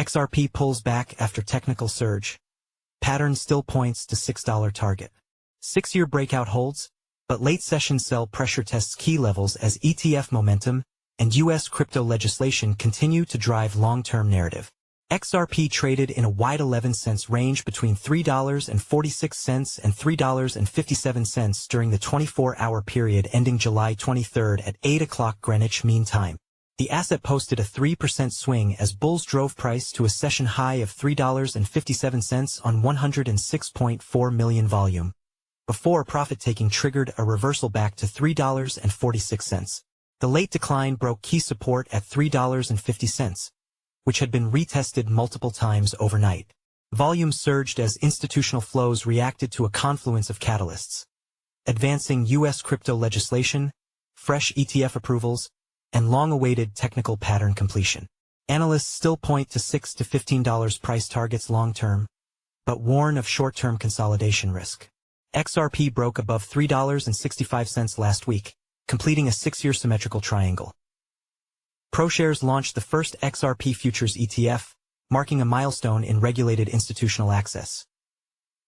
XRP pulls back after technical surge. Pattern still points to $6 target. 6-year breakout holds, but late session sell pressure tests key levels as ETF momentum and U.S. crypto legislation continue to drive long-term narrative. XRP traded in a wide 11-cent range between $3.46 and $3.57 during the 24-hour period ending July 23 at 8 o'clock Greenwich Mean Time. The asset posted a 3% swing as bulls drove price to a session high of $3.57 on 106.4 million volume, before profit-taking triggered a reversal back to $3.46. The late decline broke key support at $3.50, which had been retested multiple times overnight. Volume surged as institutional flows reacted to a confluence of catalysts: advancing U.S. crypto legislation, fresh ETF approvals, and long-awaited technical pattern completion. Analysts still point to $6 to $15 price targets long-term, but warn of short-term consolidation risk. XRP broke above $3.65 last week, completing a 6-year symmetrical triangle. ProShares launched the first XRP futures ETF, marking a milestone in regulated institutional access.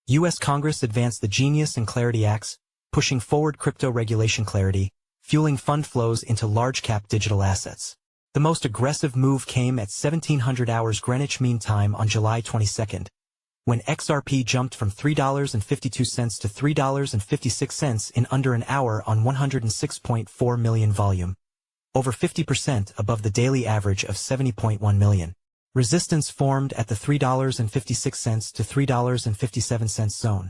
U.S. Congress advanced the Genius and Clarity Acts, pushing forward crypto regulation clarity, fueling fund flows into large-cap digital assets. The most aggressive move came at 1700 hours Greenwich Mean Time on July 22, when XRP jumped from $3.52 to $3.56 in under an hour on 106.4 million volume, over 50% above the daily average of 70.1 million. Resistance formed at the $3.56 to $3.57 zone,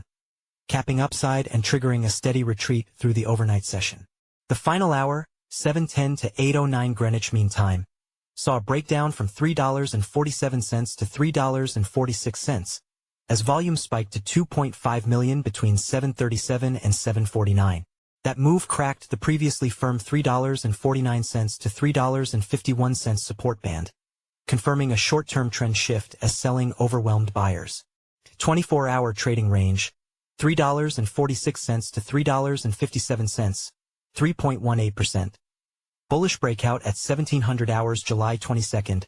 capping upside and triggering a steady retreat through the overnight session. The final hour, 7:10 to 8:09 Greenwich Mean Time, saw a breakdown from $3.47 to $3.46, as volume spiked to 2.5 million between 7:37 and 7:49. That move cracked the previously firm $3.49 to $3.51 support band, confirming a short-term trend shift as selling overwhelmed buyers. 24-hour trading range, $3.46 to $3.57, 3.18%. Bullish breakout at 1700 hours July 22,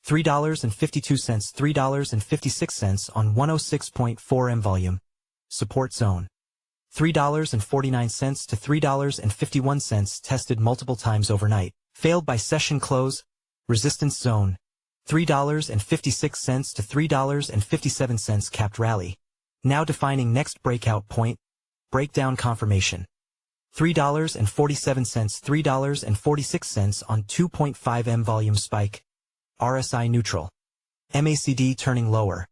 $3.52 $3.56 on 106.4 M volume. Support zone, $3.49 to $3.51 tested multiple times overnight, failed by session close. Resistance zone, $3.56 to $3.57 capped rally, now defining next breakout point. Breakdown confirmation, $3.47 $3.46 on 2.5 M volume spike. RSI neutral. MACD turning lower.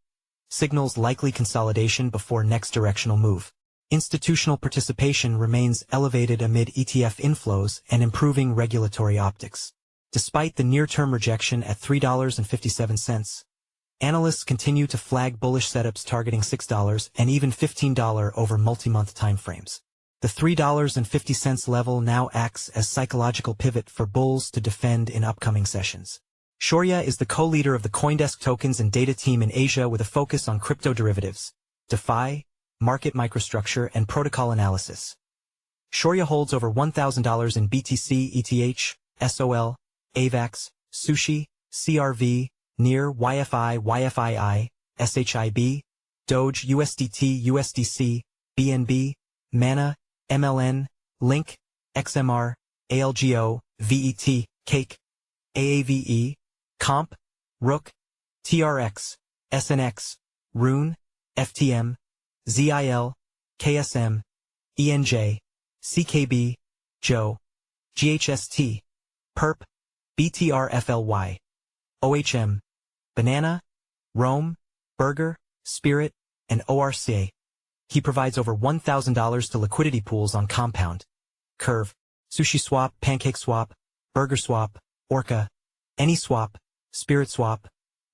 Signals likely consolidation before next directional move. Institutional participation remains elevated amid ETF inflows and improving regulatory optics. Despite the near-term rejection at $3.57, analysts continue to flag bullish setups targeting $6 and even $15 over multi-month timeframes. The $3.50 level now acts as psychological pivot for bulls to defend in upcoming sessions. Shaurya is the co-leader of the CoinDesk tokens and data team in Asia with a focus on crypto derivatives, DeFi, market microstructure, and protocol analysis. Shaurya holds over $1,000 in BTC, ETH, SOL, AVAX, Sushi, CRV, NEAR, YFI, YFII, SHIB, Doge, USDT, USDC, BNB, Mana, MLN, Link, XMR, ALGO, VET, Cake, AAVE, Comp, Rook, TRX, SNX, Rune, FTM, ZIL, KSM, ENJ, CKB, Joe, GHST, Perp, BTRFLY, OHM, Banana, Rome, Burger, Spirit, and ORCA. He provides over $1,000 to liquidity pools on Compound, Curve, SushiSwap, PancakeSwap, BurgerSwap, Orca, AnySwap, SpiritSwap,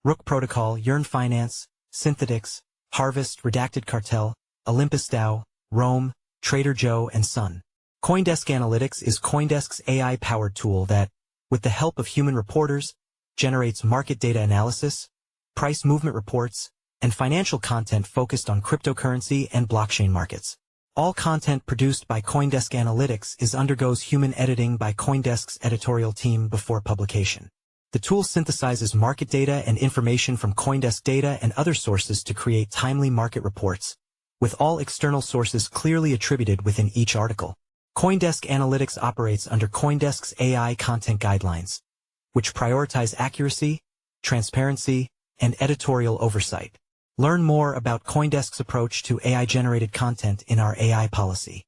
Rook Protocol, Yearn Finance, Synthetics, Harvest, Redacted Cartel, Olympus DAO, Rome, Trader Joe, and Sun. CoinDesk Analytics is CoinDesk's AI-powered tool that, with the help of human reporters, generates market data analysis, price movement reports, and financial content focused on cryptocurrency and blockchain markets. All content produced by CoinDesk Analytics undergoes human editing by CoinDesk's editorial team before publication. The tool synthesizes market data and information from CoinDesk data and other sources to create timely market reports, with all external sources clearly attributed within each article. CoinDesk Analytics operates under CoinDesk's AI content guidelines, which prioritize accuracy, transparency, and editorial oversight. Learn more about CoinDesk's approach to AI-generated content in our AI policy.